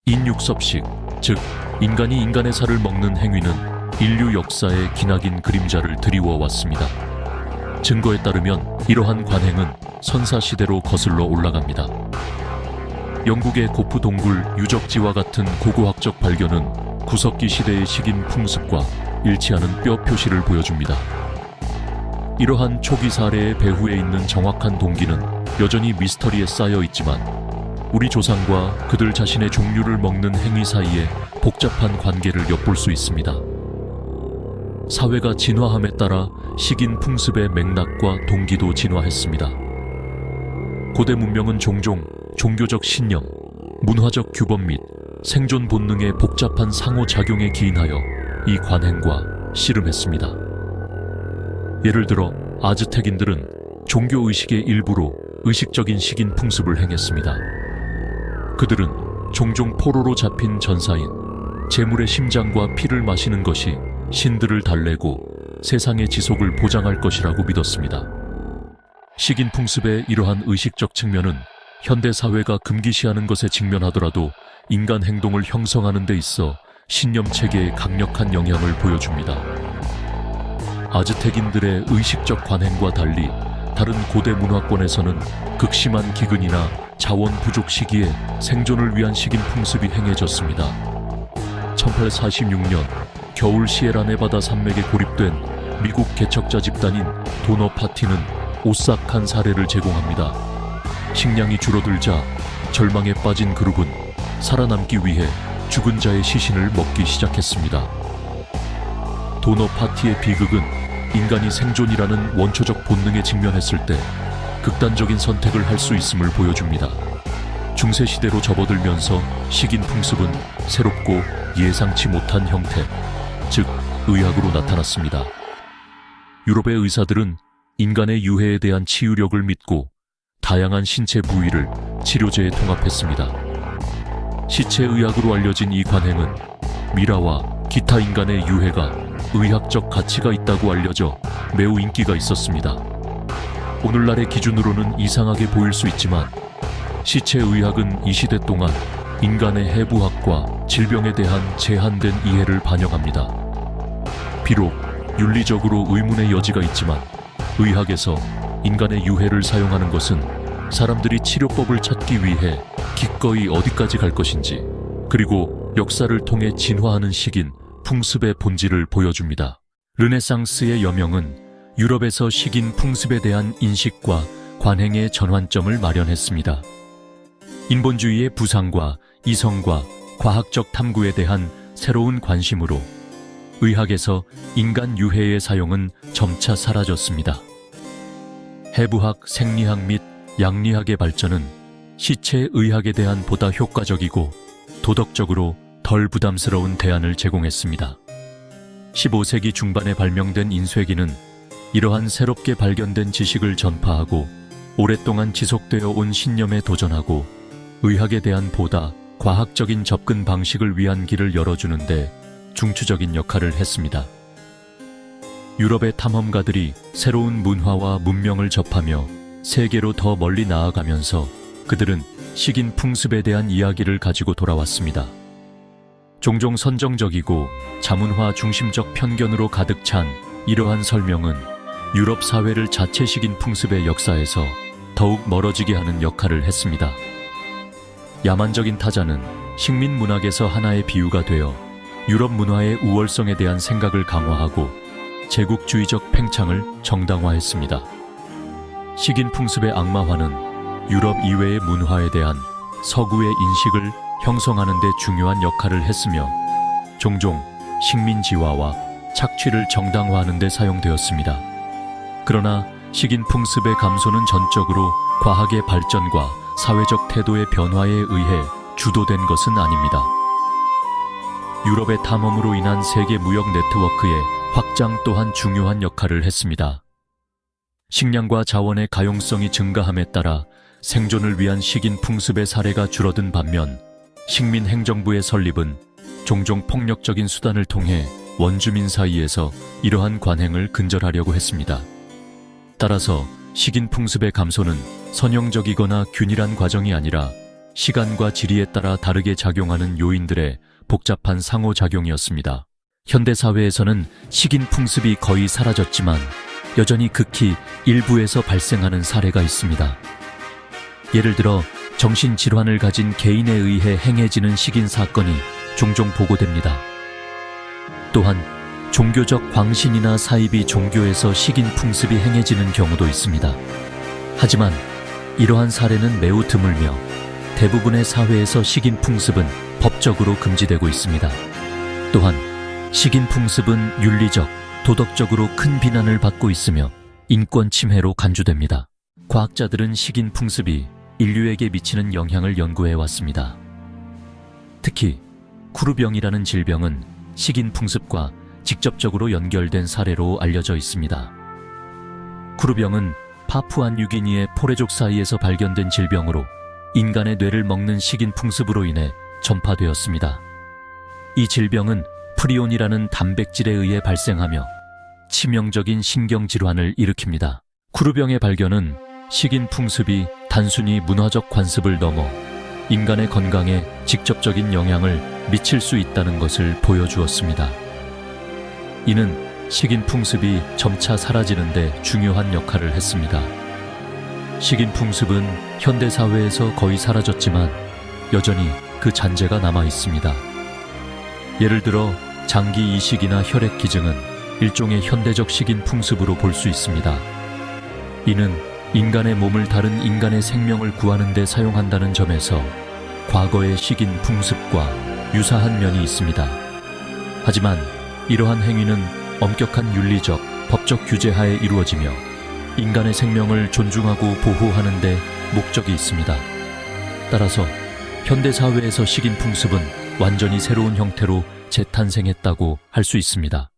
인육섭식, 즉 인간이 인간의 살을 먹는 행위는 인류 역사의 기나긴 그림자를 드리워 왔습니다. 증거에 따르면 이러한 관행은 선사시대로 거슬러 올라갑니다. 영국의 고프 동굴 유적지와 같은 고고학적 발견은 구석기 시대의 식인 풍습과 일치하는 뼈 표시를 보여줍니다. 이러한 초기 사례의 배후에 있는 정확한 동기는 여전히 미스터리에 쌓여 있지만 우리 조상과 그들 자신의 종류를 먹는 행위 사이에 복잡한 관계를 엿볼 수 있습니다. 사회가 진화함에 따라 식인 풍습의 맥락과 동기도 진화했습니다. 고대 문명은 종종 종교적 신념, 문화적 규범 및 생존 본능의 복잡한 상호작용에 기인하여 이 관행과 씨름했습니다. 예를 들어 아즈텍인들은 종교의식의 일부로 의식적인 식인 풍습을 행했습니다. 그들은 종종 포로로 잡힌 전사인, 제물의 심장과 피를 마시는 것이 신들을 달래고 세상의 지속을 보장할 것이라고 믿었습니다. 식인 풍습의 이러한 의식적 측면은 현대 사회가 금기시하는 것에 직면하더라도 인간 행동을 형성하는 데 있어 신념 체계에 강력한 영향을 보여줍니다. 아즈텍인들의 의식적 관행과 달리 다른 고대 문화권에서는 극심한 기근이나 자원 부족 시기에 생존을 위한 식인 풍습이 행해졌습니다. 1846년 겨울 시에라네바다 산맥에 고립된 미국 개척자 집단인 도너 파티는 오싹한 사례를 제공합니다. 식량이 줄어들자 절망에 빠진 그룹은 살아남기 위해 죽은 자의 시신을 먹기 시작했습니다. 도너 파티의 비극은 인간이 생존이라는 원초적 본능에 직면했을 때 극단적인 선택을 할 수 있음을 보여줍니다. 중세시대로 접어들면서 식인 풍습은 새롭고 예상치 못한 형태, 즉 의학으로 나타났습니다. 유럽의 의사들은 인간의 유해에 대한 치유력을 믿고 다양한 신체 부위를 치료제에 통합했습니다. 시체의학으로 알려진 이 관행은 미라와 기타 인간의 유해가 의학적 가치가 있다고 알려져 매우 인기가 있었습니다. 오늘날의 기준으로는 이상하게 보일 수 있지만 시체의학은 이 시대 동안 인간의 해부학과 질병에 대한 제한된 이해를 반영합니다. 비록 윤리적으로 의문의 여지가 있지만 의학에서 인간의 유해를 사용하는 것은 사람들이 치료법을 찾기 위해 기꺼이 어디까지 갈 것인지, 그리고 역사를 통해 진화하는 식인 풍습의 본질을 보여줍니다. 르네상스의 여명은 유럽에서 식인 풍습에 대한 인식과 관행의 전환점을 마련했습니다. 인본주의의 부상과 이성과 과학적 탐구에 대한 새로운 관심으로 의학에서 인간 유해의 사용은 점차 사라졌습니다. 해부학, 생리학 및 양리학의 발전은 시체의학에 대한 보다 효과적이고 도덕적으로 덜 부담스러운 대안을 제공했습니다. 15세기 중반에 발명된 인쇄기는 이러한 새롭게 발견된 지식을 전파하고 오랫동안 지속되어 온 신념에 도전하고 의학에 대한 보다 과학적인 접근 방식을 위한 길을 열어주는데 중추적인 역할을 했습니다. 유럽의 탐험가들이 새로운 문화와 문명을 접하며 세계로 더 멀리 나아가면서 그들은 식인 풍습에 대한 이야기를 가지고 돌아왔습니다. 종종 선정적이고 자문화 중심적 편견으로 가득 찬 이러한 설명은 유럽 사회를 자체 식인 풍습의 역사에서 더욱 멀어지게 하는 역할을 했습니다. 야만적인 타자는 식민 문학에서 하나의 비유가 되어 유럽 문화의 우월성에 대한 생각을 강화하고 제국주의적 팽창을 정당화했습니다. 식인 풍습의 악마화는 유럽 이외의 문화에 대한 서구의 인식을 형성하는 데 중요한 역할을 했으며 종종 식민지화와 착취를 정당화하는 데 사용되었습니다. 그러나 식인 풍습의 감소는 전적으로 과학의 발전과 사회적 태도의 변화에 의해 주도된 것은 아닙니다. 유럽의 탐험으로 인한 세계 무역 네트워크의 확장 또한 중요한 역할을 했습니다. 식량과 자원의 가용성이 증가함에 따라 생존을 위한 식인 풍습의 사례가 줄어든 반면 식민 행정부의 설립은 종종 폭력적인 수단을 통해 원주민 사이에서 이러한 관행을 근절하려고 했습니다. 따라서 식인 풍습의 감소는 선형적이거나 균일한 과정이 아니라 시간과 지리에 따라 다르게 작용하는 요인들의 복잡한 상호작용이었습니다. 현대사회에서는 식인 풍습이 거의 사라졌지만 여전히 극히 일부에서 발생하는 사례가 있습니다. 예를 들어 정신질환을 가진 개인에 의해 행해지는 식인 사건이 종종 보고됩니다. 또한 종교적 광신이나 사입이 종교에서 식인 풍습이 행해지는 경우도 있습니다. 하지만 이러한 사례는 매우 드물며 대부분의 사회에서 식인 풍습은 법적으로 금지되고 있습니다. 또한 식인 풍습은 윤리적, 도덕적으로 큰 비난을 받고 있으며 인권 침해로 간주됩니다. 과학자들은 식인 풍습이 인류에게 미치는 영향을 연구해 왔습니다. 특히 쿠르병이라는 질병은 식인 풍습과 직접적으로 연결된 사례로 알려져 있습니다. 쿠르병은 파푸아뉴기니의 포레족 사이에서 발견된 질병으로 인간의 뇌를 먹는 식인 풍습으로 인해 전파되었습니다. 이 질병은 프리온이라는 단백질에 의해 발생하며 치명적인 신경질환을 일으킵니다. 쿠르병의 발견은 식인 풍습이 단순히 문화적 관습을 넘어 인간의 건강에 직접적인 영향을 미칠 수 있다는 것을 보여주었습니다. 이는 식인 풍습이 점차 사라지는 데 중요한 역할을 했습니다. 식인 풍습은 현대 사회에서 거의 사라졌지만 여전히 그 잔재가 남아 있습니다. 예를 들어 장기 이식이나 혈액 기증은 일종의 현대적 식인 풍습으로 볼 수 있습니다. 이는 인간의 몸을 다른 인간의 생명을 구하는 데 사용한다는 점에서 과거의 식인 풍습과 유사한 면이 있습니다. 하지만 이러한 행위는 엄격한 윤리적, 법적 규제하에 이루어지며 인간의 생명을 존중하고 보호하는 데 목적이 있습니다. 따라서 현대 사회에서 식인 풍습은 완전히 새로운 형태로 재탄생했다고 할 수 있습니다.